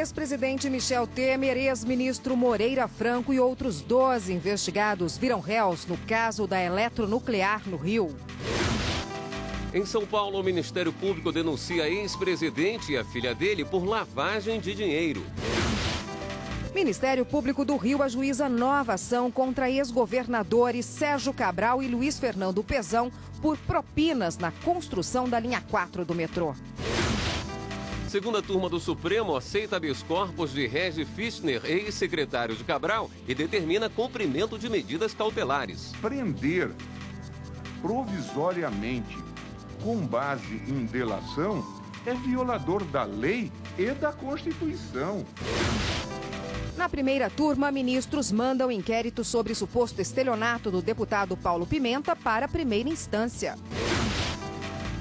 Ex-presidente Michel Temer, ex-ministro Moreira Franco e outros 12 investigados viram réus no caso da eletronuclear no Rio. Em São Paulo, o Ministério Público denuncia ex-presidente e a filha dele por lavagem de dinheiro. Ministério Público do Rio ajuiza nova ação contra ex-governadores Sérgio Cabral e Luiz Fernando Pezão por propinas na construção da linha 4 do metrô. Segunda turma do Supremo aceita habeas corpus de Regis Fichtner, ex-secretário de Cabral, e determina cumprimento de medidas cautelares. Prender provisoriamente com base em delação é violador da lei e da Constituição. Na primeira turma, ministros mandam inquérito sobre suposto estelionato do deputado Paulo Pimenta para a primeira instância.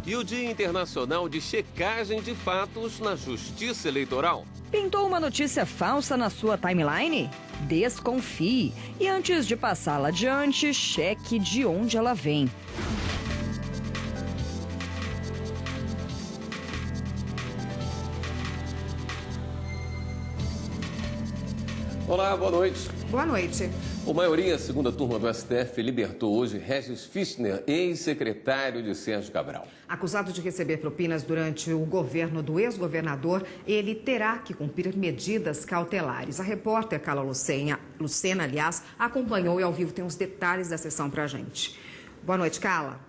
E o Dia Internacional de Checagem de Fatos na Justiça Eleitoral. Pintou uma notícia falsa na sua timeline? Desconfie. E antes de passá-la adiante, cheque de onde ela vem. Olá, boa noite. Boa noite. O maioria, segunda turma do STF, libertou hoje Regis Fichtner, ex-secretário de Sérgio Cabral. Acusado de receber propinas durante o governo do ex-governador, ele terá que cumprir medidas cautelares. A repórter Carla Lucena, acompanhou e ao vivo tem os detalhes da sessão pra gente. Boa noite, Carla.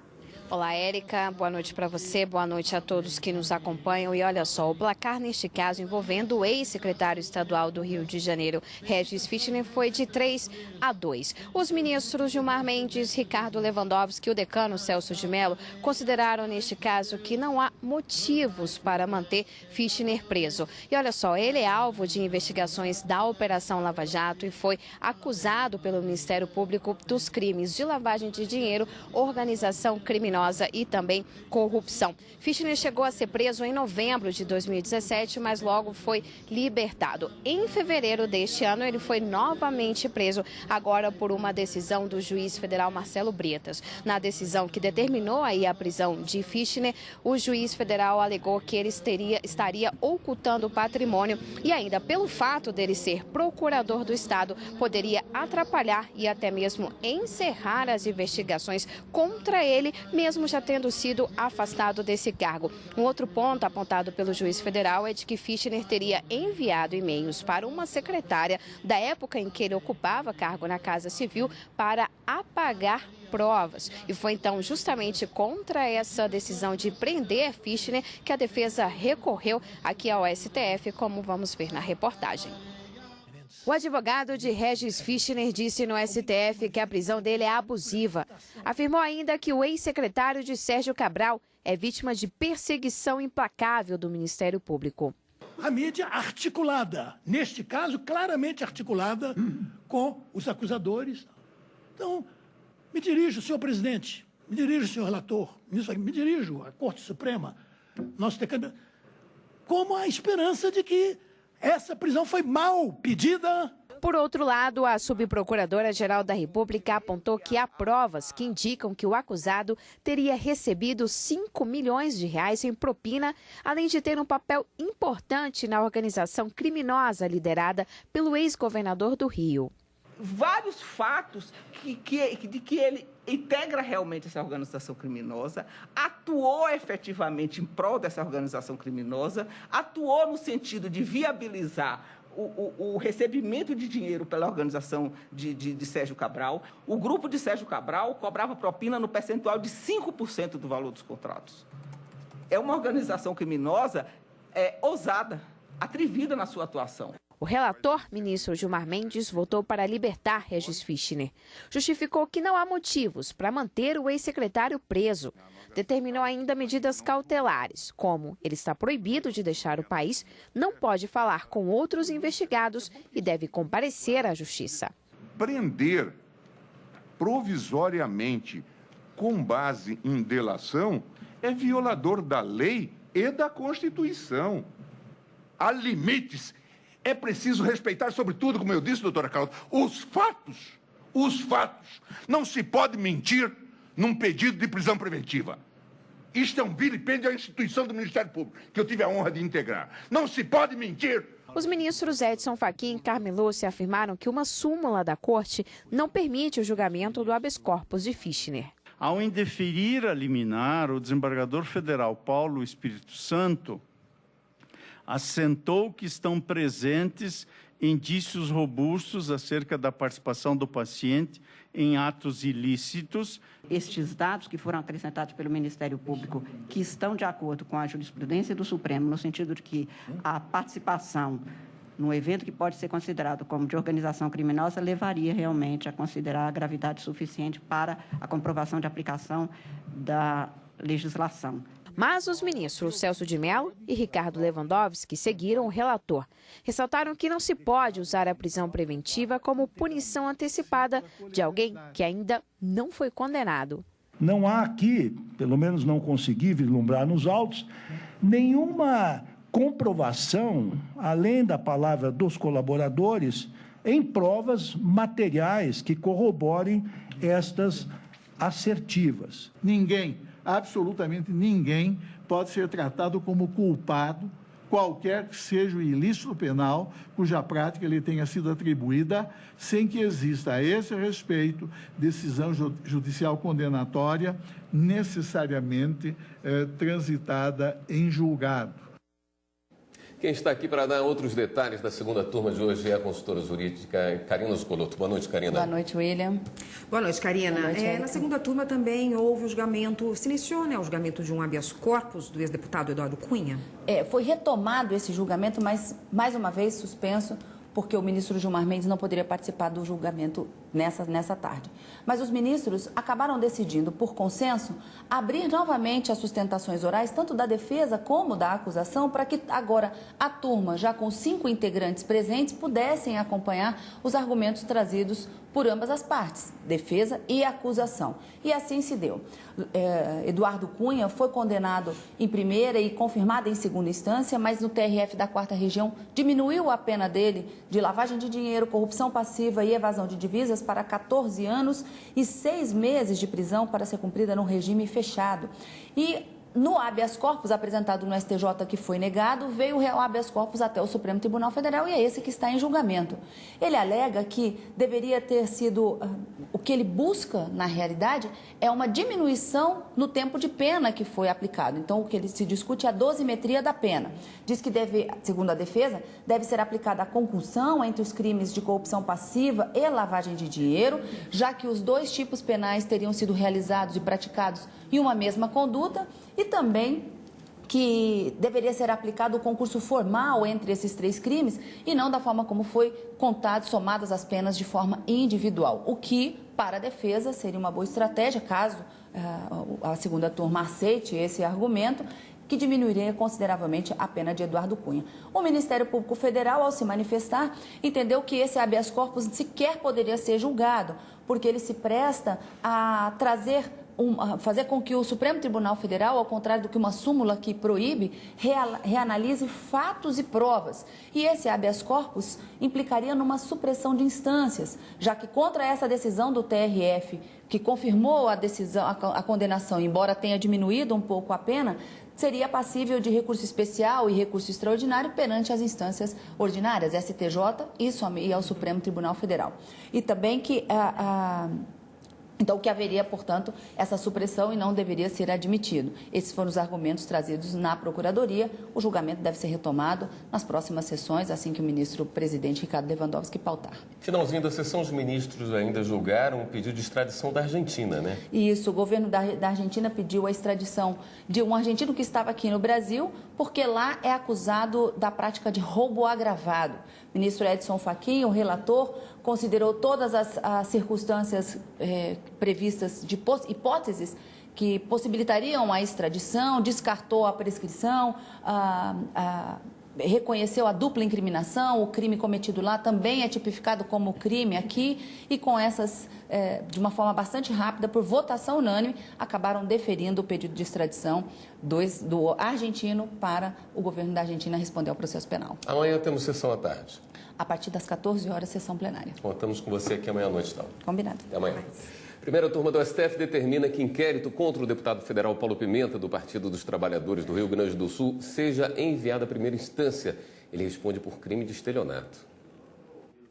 Olá, Érica. Boa noite para você, boa noite a todos que nos acompanham. E olha só, o placar neste caso envolvendo o ex-secretário estadual do Rio de Janeiro, Regis Fichtner, foi de 3-2. Os ministros Gilmar Mendes, Ricardo Lewandowski e o decano Celso de Mello consideraram neste caso que não há motivos para manter Fichtner preso. E olha só, ele é alvo de investigações da Operação Lava Jato e foi acusado pelo Ministério Público dos crimes de lavagem de dinheiro, organização criminosa e também corrupção. Fichtner chegou a ser preso em novembro de 2017, mas logo foi libertado. Em fevereiro deste ano, ele foi novamente preso, agora por uma decisão do juiz federal Marcelo Bretas. Na decisão que determinou aí a prisão de Fichtner, o juiz federal alegou que ele estaria ocultando o patrimônio e ainda pelo fato dele ser procurador do Estado, poderia atrapalhar e até mesmo encerrar as investigações contra ele, mesmo já tendo sido afastado desse cargo. Um outro ponto apontado pelo juiz federal é de que Fichtner teria enviado e-mails para uma secretária da época em que ele ocupava cargo na Casa Civil para apagar provas. E foi então justamente contra essa decisão de prender Fichtner que a defesa recorreu aqui ao STF, como vamos ver na reportagem. O advogado de Regis Fichtner disse no STF que a prisão dele é abusiva. Afirmou ainda que o ex-secretário de Sérgio Cabral é vítima de perseguição implacável do Ministério Público. A mídia articulada, neste caso, claramente articulada com os acusadores. Então, me dirijo, senhor presidente, me dirijo, senhor relator, me dirijo à Corte Suprema, como a esperança de que essa prisão foi mal pedida. Por outro lado, a subprocuradora-geral da República apontou que há provas que indicam que o acusado teria recebido 5 milhões de reais em propina, além de ter um papel importante na organização criminosa liderada pelo ex-governador do Rio. Vários fatos de que ele integra realmente essa organização criminosa, atuou efetivamente em prol dessa organização criminosa, atuou no sentido de viabilizar o recebimento de dinheiro pela organização de Sérgio Cabral. O grupo de Sérgio Cabral cobrava propina no percentual de 5% do valor dos contratos. É uma organização criminosa ousada, atrevida na sua atuação. O relator, ministro Gilmar Mendes, votou para libertar Regis Fichtner. Justificou que não há motivos para manter o ex-secretário preso. Determinou ainda medidas cautelares, como ele está proibido de deixar o país, não pode falar com outros investigados e deve comparecer à justiça. Prender provisoriamente com base em delação é violador da lei e da Constituição. Há limites. É preciso respeitar, sobretudo, como eu disse, doutora Carla, os fatos. Os fatos. Não se pode mentir num pedido de prisão preventiva. Isto é um vilipêndio à instituição do Ministério Público, que eu tive a honra de integrar. Não se pode mentir. Os ministros Edson Fachin e Carmen Lúcia afirmaram que uma súmula da Corte não permite o julgamento do habeas corpus de Fichtner. Ao indeferir a liminar, o desembargador federal Paulo Espírito Santo assentou que estão presentes indícios robustos acerca da participação do paciente em atos ilícitos. Estes dados que foram acrescentados pelo Ministério Público, que estão de acordo com a jurisprudência do Supremo, no sentido de que a participação no evento que pode ser considerado como de organização criminosa, levaria realmente a considerar a gravidade suficiente para a comprovação de aplicação da legislação. Mas os ministros Celso de Mello e Ricardo Lewandowski seguiram o relator. Ressaltaram que não se pode usar a prisão preventiva como punição antecipada de alguém que ainda não foi condenado. Não há aqui, pelo menos não consegui vislumbrar nos autos, nenhuma comprovação, além da palavra dos colaboradores, em provas materiais que corroborem estas assertivas. Ninguém, absolutamente ninguém, pode ser tratado como culpado, qualquer que seja o ilícito penal cuja prática lhe tenha sido atribuída, sem que exista a esse respeito decisão judicial condenatória necessariamente transitada em julgado. Quem está aqui para dar outros detalhes da segunda turma de hoje é a consultora jurídica Karina Zucolotto. Boa noite, Karina. Boa noite, William. Boa noite, Karina. Boa noite, na segunda turma também houve o julgamento, se iniciou, o julgamento de um habeas corpus do ex-deputado Eduardo Cunha. Foi retomado esse julgamento, mas mais uma vez suspenso, porque o ministro Gilmar Mendes não poderia participar do julgamento nessa tarde. Mas os ministros acabaram decidindo, por consenso, abrir novamente as sustentações orais, tanto da defesa como da acusação, para que agora a turma, já com 5 integrantes presentes, pudessem acompanhar os argumentos trazidos por ambas as partes, defesa e acusação. E assim se deu. Eduardo Cunha foi condenado em primeira e confirmado em segunda instância, mas no TRF da 4ª Região diminuiu a pena dele de lavagem de dinheiro, corrupção passiva e evasão de divisas para 14 anos e 6 meses de prisão para ser cumprida no regime fechado. E no habeas corpus apresentado no STJ, que foi negado, veio o habeas corpus até o Supremo Tribunal Federal e é esse que está em julgamento. Ele alega que deveria ter sido, o que ele busca, na realidade, é uma diminuição no tempo de pena que foi aplicado. Então, o que ele se discute é a dosimetria da pena. Diz que deve, segundo a defesa, deve ser aplicada a concussão entre os crimes de corrupção passiva e lavagem de dinheiro, já que os 2 tipos penais teriam sido realizados e praticados em uma mesma conduta, e também que deveria ser aplicado o concurso formal entre esses 3 crimes e não da forma como foi contado, somadas as penas de forma individual, o que, para a defesa, seria uma boa estratégia, caso a segunda turma aceite esse argumento, que diminuiria consideravelmente a pena de Eduardo Cunha. O Ministério Público Federal, ao se manifestar, entendeu que esse habeas corpus sequer poderia ser julgado, porque ele se presta a fazer com que o Supremo Tribunal Federal, ao contrário do que uma súmula que proíbe, reanalise fatos e provas. E esse habeas corpus implicaria numa supressão de instâncias, já que contra essa decisão do TRF, que confirmou a condenação, embora tenha diminuído um pouco a pena, seria passível de recurso especial e recurso extraordinário perante as instâncias ordinárias, STJ e ao Supremo Tribunal Federal. E também que então, que haveria, portanto, essa supressão e não deveria ser admitido. Esses foram os argumentos trazidos na Procuradoria. O julgamento deve ser retomado nas próximas sessões, assim que o ministro-presidente Ricardo Lewandowski pautar. Finalzinho da sessão, os ministros ainda julgaram o pedido de extradição da Argentina, né? Isso, o governo da Argentina pediu a extradição de um argentino que estava aqui no Brasil, porque lá é acusado da prática de roubo agravado. O ministro Edson Fachin, o relator, considerou todas as circunstâncias previstas de hipóteses que possibilitariam a extradição, descartou a prescrição, reconheceu a dupla incriminação, o crime cometido lá também é tipificado como crime aqui, e com essas, de uma forma bastante rápida, por votação unânime, acabaram deferindo o pedido de extradição do argentino para o governo da Argentina responder ao processo penal. Amanhã temos sessão à tarde. A partir das 14 horas, sessão plenária. Contamos com você aqui amanhã à noite, então. Combinado. Até amanhã. Primeira turma do STF determina que inquérito contra o deputado federal Paulo Pimenta, do Partido dos Trabalhadores do Rio Grande do Sul, seja enviado à primeira instância. Ele responde por crime de estelionato.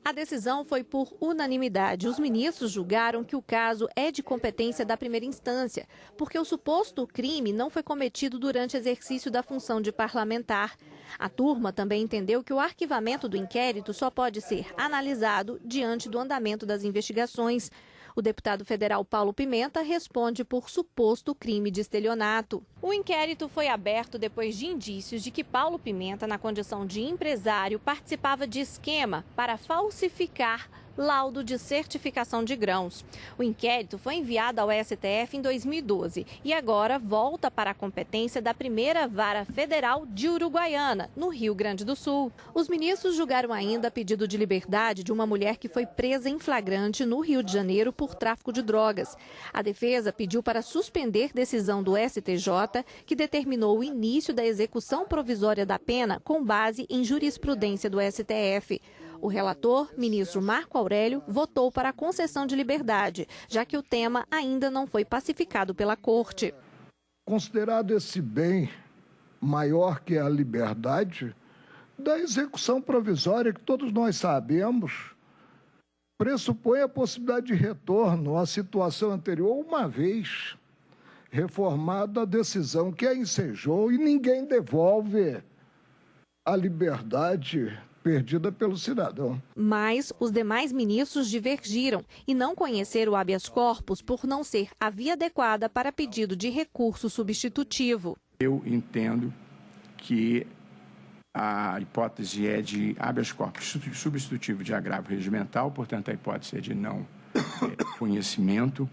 A decisão foi por unanimidade. Os ministros julgaram que o caso é de competência da primeira instância, porque o suposto crime não foi cometido durante exercício da função de parlamentar. A turma também entendeu que o arquivamento do inquérito só pode ser analisado diante do andamento das investigações. O deputado federal Paulo Pimenta responde por suposto crime de estelionato. O inquérito foi aberto depois de indícios de que Paulo Pimenta, na condição de empresário, participava de esquema para falsificar laudo de certificação de grãos. O inquérito foi enviado ao STF em 2012 e agora volta para a competência da primeira vara federal de Uruguaiana, no Rio Grande do Sul. Os ministros julgaram ainda pedido de liberdade de uma mulher que foi presa em flagrante no Rio de Janeiro por tráfico de drogas. A defesa pediu para suspender decisão do STJ, que determinou o início da execução provisória da pena com base em jurisprudência do STF. O relator, ministro Marco Aurélio, votou para a concessão de liberdade, já que o tema ainda não foi pacificado pela Corte. Considerado esse bem maior que a liberdade, da execução provisória, que todos nós sabemos, pressupõe a possibilidade de retorno à situação anterior, uma vez reformada a decisão que a ensejou, e ninguém devolve a liberdade perdida pelo cidadão. Mas os demais ministros divergiram e não conheceram o habeas corpus por não ser a via adequada para pedido de recurso substitutivo. Eu entendo que a hipótese é de habeas corpus substitutivo de agravo regimental, portanto a hipótese é de não conhecimento,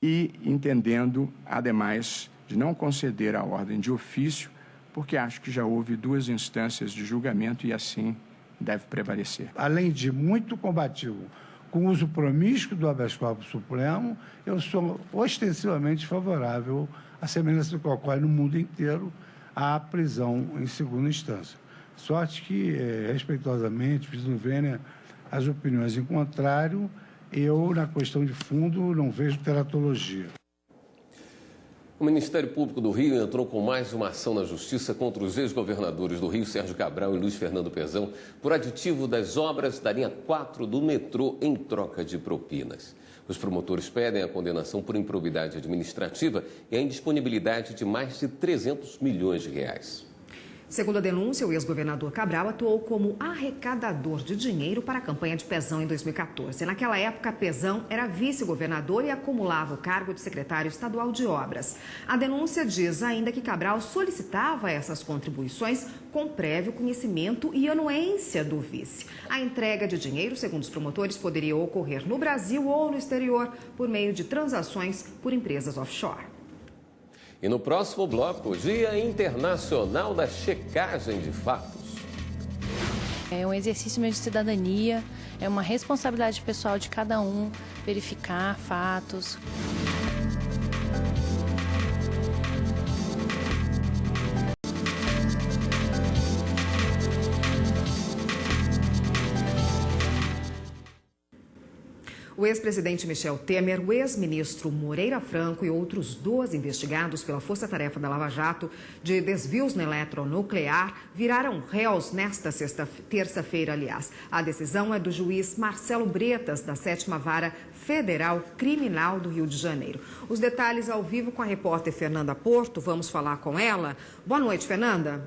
e entendendo, ademais, de não conceder a ordem de ofício, porque acho que já houve 2 instâncias de julgamento e assim deve prevalecer. Além de muito combativo com o uso promíscuo do habeas corpus supremo, eu sou ostensivamente favorável à semelhança do que ocorre no mundo inteiro à prisão em segunda instância. Sorte que, respeitosamente, pedindo vênia as opiniões em contrário, eu, na questão de fundo, não vejo teratologia. O Ministério Público do Rio entrou com mais uma ação na Justiça contra os ex-governadores do Rio, Sérgio Cabral e Luiz Fernando Pezão, por aditivo das obras da linha 4 do metrô em troca de propinas. Os promotores pedem a condenação por improbidade administrativa e a indisponibilidade de mais de 300 milhões de reais. Segundo a denúncia, o ex-governador Cabral atuou como arrecadador de dinheiro para a campanha de Pezão em 2014. Naquela época, Pezão era vice-governador e acumulava o cargo de secretário estadual de obras. A denúncia diz ainda que Cabral solicitava essas contribuições com prévio conhecimento e anuência do vice. A entrega de dinheiro, segundo os promotores, poderia ocorrer no Brasil ou no exterior por meio de transações por empresas offshore. E no próximo bloco, Dia Internacional da Checagem de Fatos. É um exercício mesmo de cidadania, é uma responsabilidade pessoal de cada um verificar fatos. O ex-presidente Michel Temer, o ex-ministro Moreira Franco e outros 12 investigados pela Força Tarefa da Lava Jato de desvios no eletronuclear viraram réus nesta terça-feira, aliás. A decisão é do juiz Marcelo Bretas, da 7ª Vara Federal Criminal do Rio de Janeiro. Os detalhes ao vivo com a repórter Fernanda Porto. Vamos falar com ela. Boa noite, Fernanda.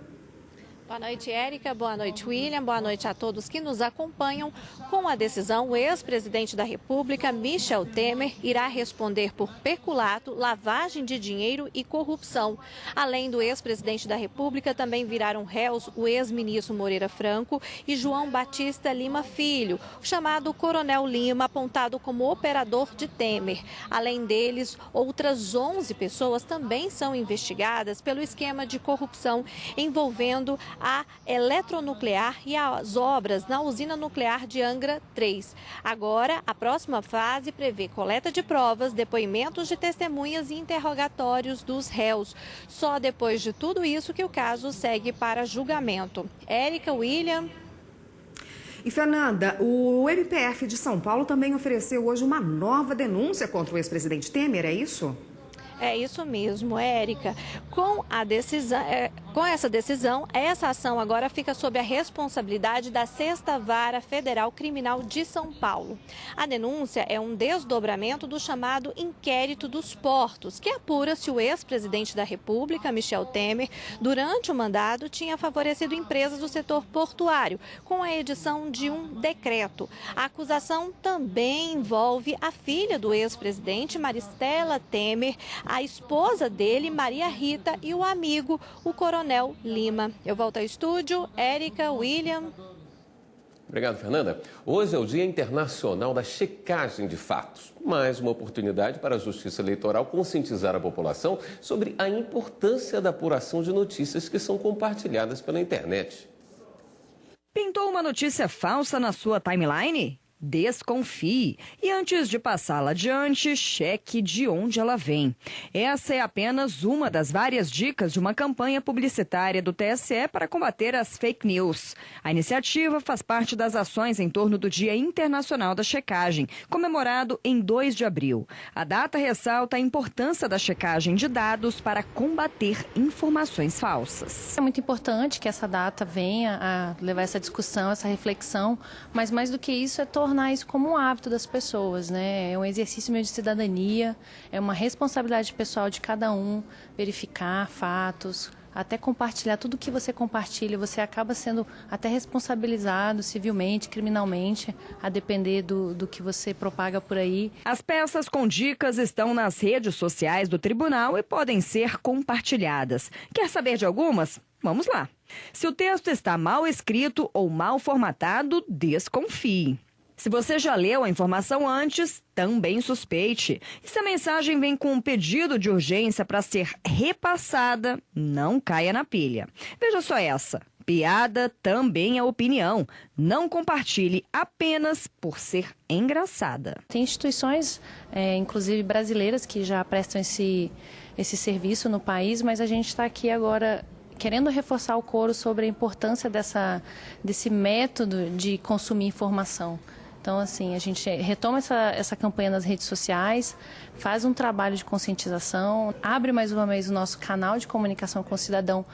Boa noite, Érica. Boa noite, William. Boa noite a todos que nos acompanham. Com a decisão, o ex-presidente da República, Michel Temer, irá responder por peculato, lavagem de dinheiro e corrupção. Além do ex-presidente da República, também viraram réus o ex-ministro Moreira Franco e João Batista Lima Filho, o chamado Coronel Lima, apontado como operador de Temer. Além deles, outras 11 pessoas também são investigadas pelo esquema de corrupção envolvendo a eletronuclear e as obras na usina nuclear de Angra 3. Agora, a próxima fase prevê coleta de provas, depoimentos de testemunhas e interrogatórios dos réus. Só depois de tudo isso que o caso segue para julgamento. Érica, William. E, Fernanda, o MPF de São Paulo também ofereceu hoje uma nova denúncia contra o ex-presidente Temer, é isso? É isso mesmo, Érica. Com essa decisão, essa ação agora fica sob a responsabilidade da 6ª Vara Federal Criminal de São Paulo. A denúncia é um desdobramento do chamado Inquérito dos Portos, que apura se o ex-presidente da República, Michel Temer, durante o mandato, tinha favorecido empresas do setor portuário, com a edição de um decreto. A acusação também envolve a filha do ex-presidente, Maristela Temer, a esposa dele, Maria Rita, e o amigo, o Coronel Lima. Eu volto ao estúdio, Érica, William. Obrigado, Fernanda. Hoje é o Dia Internacional da Checagem de Fatos. Mais uma oportunidade para a Justiça Eleitoral conscientizar a população sobre a importância da apuração de notícias que são compartilhadas pela internet. Pintou uma notícia falsa na sua timeline? Desconfie e antes de passá-la adiante, cheque de onde ela vem. Essa é apenas uma das várias dicas de uma campanha publicitária do TSE para combater as fake news. A iniciativa faz parte das ações em torno do Dia Internacional da Checagem, comemorado em 2 de abril. A data ressalta a importância da checagem de dados para combater informações falsas. É muito importante que essa data venha a levar essa discussão, essa reflexão, mas mais do que isso é tornar isso como um hábito das pessoas, né? É um exercício meio de cidadania, é uma responsabilidade pessoal de cada um, verificar fatos, até compartilhar tudo que você compartilha, você acaba sendo até responsabilizado civilmente, criminalmente, a depender do que você propaga por aí. As peças com dicas estão nas redes sociais do tribunal e podem ser compartilhadas. Quer saber de algumas? Vamos lá. Se o texto está mal escrito ou mal formatado, desconfie. Se você já leu a informação antes, também suspeite. E se a mensagem vem com um pedido de urgência para ser repassada, não caia na pilha. Veja só essa. Piada também é opinião. Não compartilhe apenas por ser engraçada. Tem instituições, inclusive brasileiras, que já prestam esse serviço no país, mas a gente está aqui agora querendo reforçar o coro sobre a importância desse método de consumir informação. Então, assim, a gente retoma essa campanha nas redes sociais, faz um trabalho de conscientização, abre mais uma vez o nosso canal de comunicação com o cidadão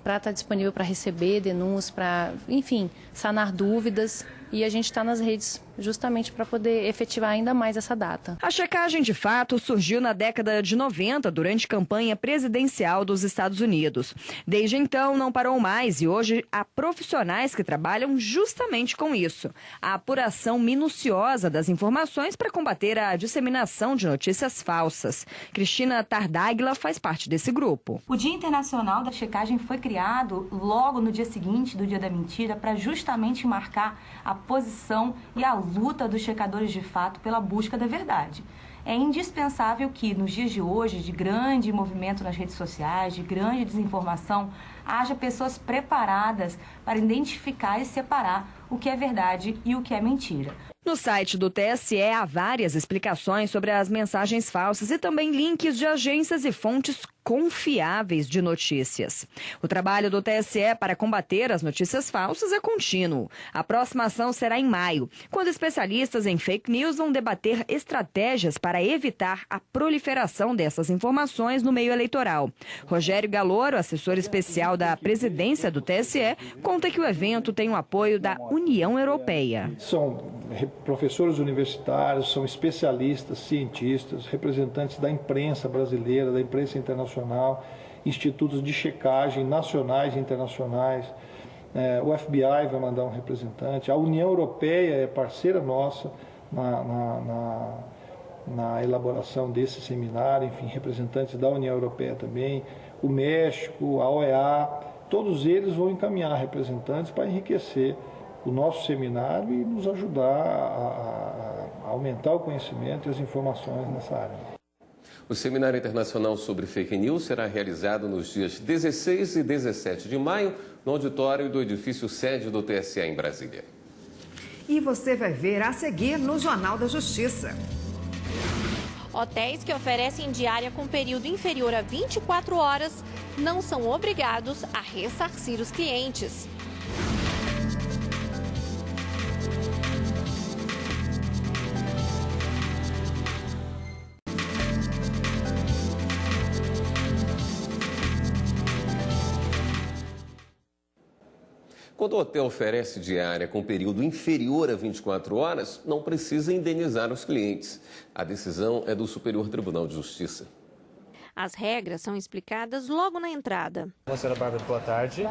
para estar disponível para receber denúncias, para, enfim, sanar dúvidas. E a gente está nas redes justamente para poder efetivar ainda mais essa data. A checagem de fato surgiu na década de 90, durante a campanha presidencial dos Estados Unidos. Desde então, não parou mais e hoje há profissionais que trabalham justamente com isso. A apuração minuciosa das informações para combater a disseminação de notícias falsas. Cristina Tardáguila faz parte desse grupo. O Dia Internacional da Checagem foi criado logo no dia seguinte do Dia da Mentira para justamente marcar a posição e a luta dos checadores de fato pela busca da verdade. É indispensável que, nos dias de hoje, de grande movimento nas redes sociais, de grande desinformação, haja pessoas preparadas para identificar e separar o que é verdade e o que é mentira. No site do TSE há várias explicações sobre as mensagens falsas e também links de agências e fontes confiáveis de notícias. O trabalho do TSE para combater as notícias falsas é contínuo. A próxima ação será em maio, quando especialistas em fake news vão debater estratégias para evitar a proliferação dessas informações no meio eleitoral. Rogério Galoro, assessor especial da presidência do TSE, conta que o evento tem o apoio da União Europeia. São professores universitários, são especialistas, cientistas, representantes da imprensa brasileira, da imprensa internacional, institutos de checagem nacionais e internacionais. O FBI vai mandar um representante. A União Europeia é parceira nossa na elaboração desse seminário, enfim, representantes da União Europeia também, o México, a OEA, todos eles vão encaminhar representantes para enriquecer o nosso seminário e nos ajudar a aumentar o conhecimento e as informações nessa área. O Seminário Internacional sobre Fake News será realizado nos dias 16 e 17 de maio, no auditório do edifício sede do TSE em Brasília. E você vai ver a seguir no Jornal da Justiça. Hotéis que oferecem diária com período inferior a 24 horas não são obrigados a ressarcir os clientes. Quando o hotel oferece diária com período inferior a 24 horas, não precisa indenizar os clientes. A decisão é do Superior Tribunal de Justiça. As regras são explicadas logo na entrada. Senhora Bárbara, boa tarde.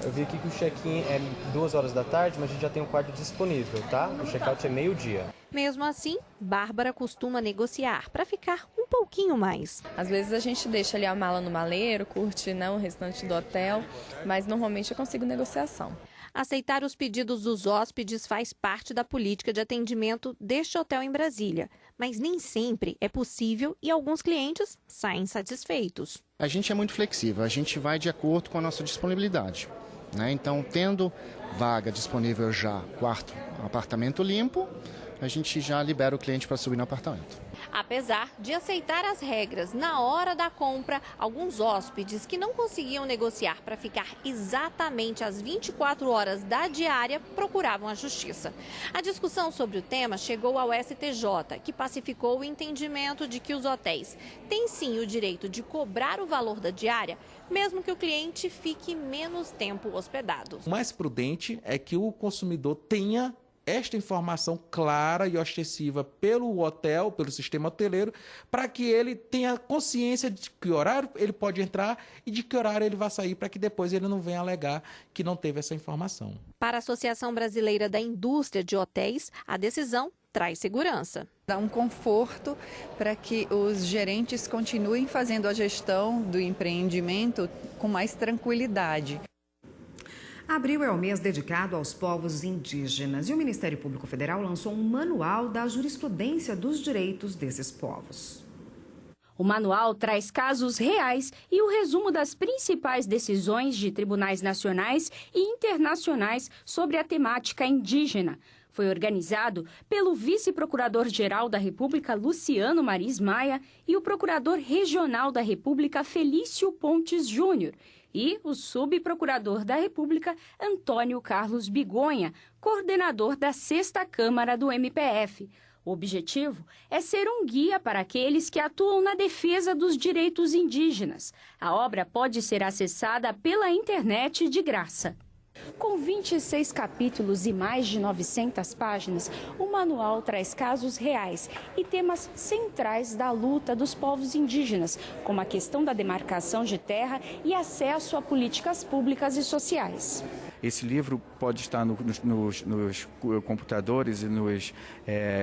Eu vi aqui que o check-in é 2 horas da tarde, mas a gente já tem um quarto disponível, tá? O check-out é meio-dia. Mesmo assim, Bárbara costuma negociar para ficar um pouquinho mais. Às vezes a gente deixa ali a mala no maleiro, curte o restante do hotel, mas normalmente eu consigo negociação. Aceitar os pedidos dos hóspedes faz parte da política de atendimento deste hotel em Brasília, mas nem sempre é possível e alguns clientes saem satisfeitos. A gente é muito flexível, a gente vai de acordo com a nossa disponibilidade, né? Então, tendo vaga disponível já, quarto, apartamento limpo, a gente já libera o cliente para subir no apartamento. Apesar de aceitar as regras na hora da compra, alguns hóspedes que não conseguiam negociar para ficar exatamente às 24 horas da diária procuravam a justiça. A discussão sobre o tema chegou ao STJ, que pacificou o entendimento de que os hotéis têm sim o direito de cobrar o valor da diária, mesmo que o cliente fique menos tempo hospedado. O mais prudente é que o consumidor tenha esta informação clara e ostensiva pelo hotel, pelo sistema hoteleiro, para que ele tenha consciência de que horário ele pode entrar e de que horário ele vai sair, para que depois ele não venha alegar que não teve essa informação. Para a Associação Brasileira da Indústria de Hotéis, a decisão traz segurança. Dá um conforto para que os gerentes continuem fazendo a gestão do empreendimento com mais tranquilidade. Abril é o mês dedicado aos povos indígenas e o Ministério Público Federal lançou um manual da jurisprudência dos direitos desses povos. O manual traz casos reais e o resumo das principais decisões de tribunais nacionais e internacionais sobre a temática indígena. Foi organizado pelo vice-procurador-geral da República, Luciano Maris Maia, e o procurador regional da República, Felício Pontes Júnior, e o subprocurador da República, Antônio Carlos Bigonha, coordenador da 6ª Câmara do MPF. O objetivo é ser um guia para aqueles que atuam na defesa dos direitos indígenas. A obra pode ser acessada pela internet de graça. Com 26 capítulos e mais de 900 páginas, o manual traz casos reais e temas centrais da luta dos povos indígenas, como a questão da demarcação de terra e acesso a políticas públicas e sociais. Esse livro pode estar nos computadores e nos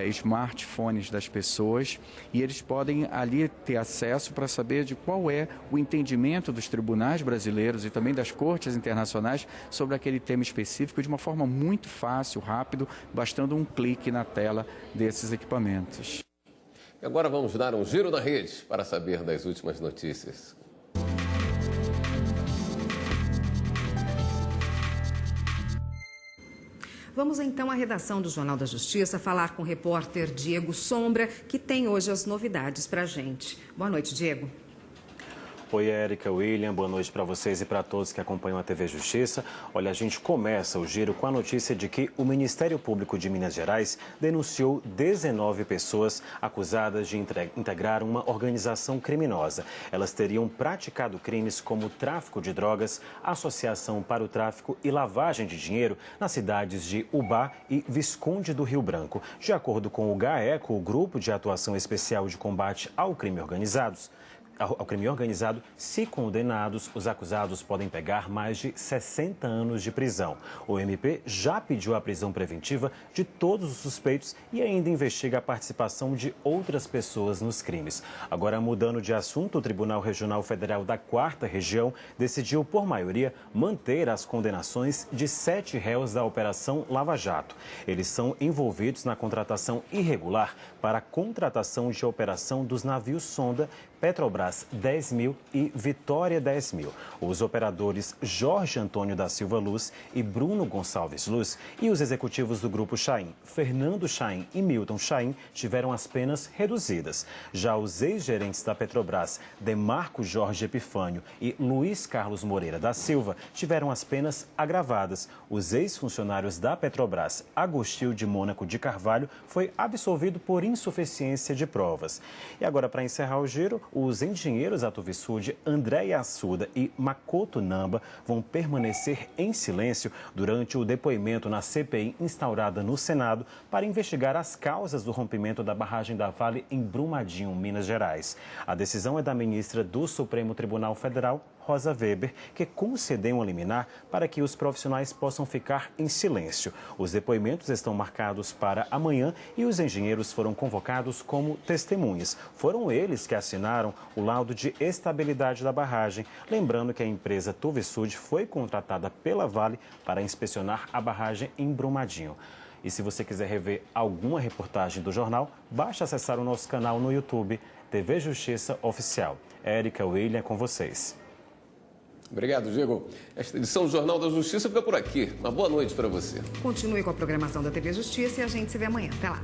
smartphones das pessoas, e eles podem ali ter acesso para saber de qual é o entendimento dos tribunais brasileiros e também das cortes internacionais sobre aquele tema específico de uma forma muito fácil, rápido, bastando um clique na tela desses equipamentos. Agora vamos dar um giro na rede para saber das últimas notícias. Vamos então à redação do Jornal da Justiça falar com o repórter Diego Sombra, que tem hoje as novidades para a gente. Boa noite, Diego. Oi, Érica, William, boa noite para vocês e para todos que acompanham a TV Justiça. Olha, a gente começa o giro com a notícia de que o Ministério Público de Minas Gerais denunciou 19 pessoas acusadas de integrar uma organização criminosa. Elas teriam praticado crimes como tráfico de drogas, associação para o tráfico e lavagem de dinheiro nas cidades de Ubá e Visconde do Rio Branco. De acordo com o GAECO, o Grupo de Atuação Especial de Combate ao Crime Organizado, se condenados, os acusados podem pegar mais de 60 anos de prisão. O MP já pediu a prisão preventiva de todos os suspeitos e ainda investiga a participação de outras pessoas nos crimes. Agora, mudando de assunto, o Tribunal Regional Federal da 4ª Região decidiu, por maioria, manter as condenações de 7 réus da Operação Lava Jato. Eles são envolvidos na contratação irregular para a contratação de operação dos navios sonda Petrobras 10.000 e Vitória 10.000. Os operadores Jorge Antônio da Silva Luz e Bruno Gonçalves Luz e os executivos do Grupo Chaim, Fernando Chaim e Milton Chaim, tiveram as penas reduzidas. Já os ex-gerentes da Petrobras, Demarco Jorge Epifânio e Luiz Carlos Moreira da Silva, tiveram as penas agravadas. Os ex-funcionários da Petrobras, Agostinho de Mônaco de Carvalho, foi absolvido por insuficiência de provas. E agora, para encerrar o giro, os engenheiros Atuvisud, André Yassuda e Makoto Namba vão permanecer em silêncio durante o depoimento na CPI instaurada no Senado para investigar as causas do rompimento da barragem da Vale em Brumadinho, Minas Gerais. A decisão é da ministra do Supremo Tribunal Federal, Rosa Weber, que concedeu um liminar para que os profissionais possam ficar em silêncio. Os depoimentos estão marcados para amanhã e os engenheiros foram convocados como testemunhas. Foram eles que assinaram o laudo de estabilidade da barragem, lembrando que a empresa Tuvisud foi contratada pela Vale para inspecionar a barragem em Brumadinho. E se você quiser rever alguma reportagem do jornal, basta acessar o nosso canal no YouTube, TV Justiça Oficial. Érica William com vocês. Obrigado, Diego. Esta edição do Jornal da Justiça fica por aqui. Uma boa noite para você. Continue com a programação da TV Justiça e a gente se vê amanhã. Até lá.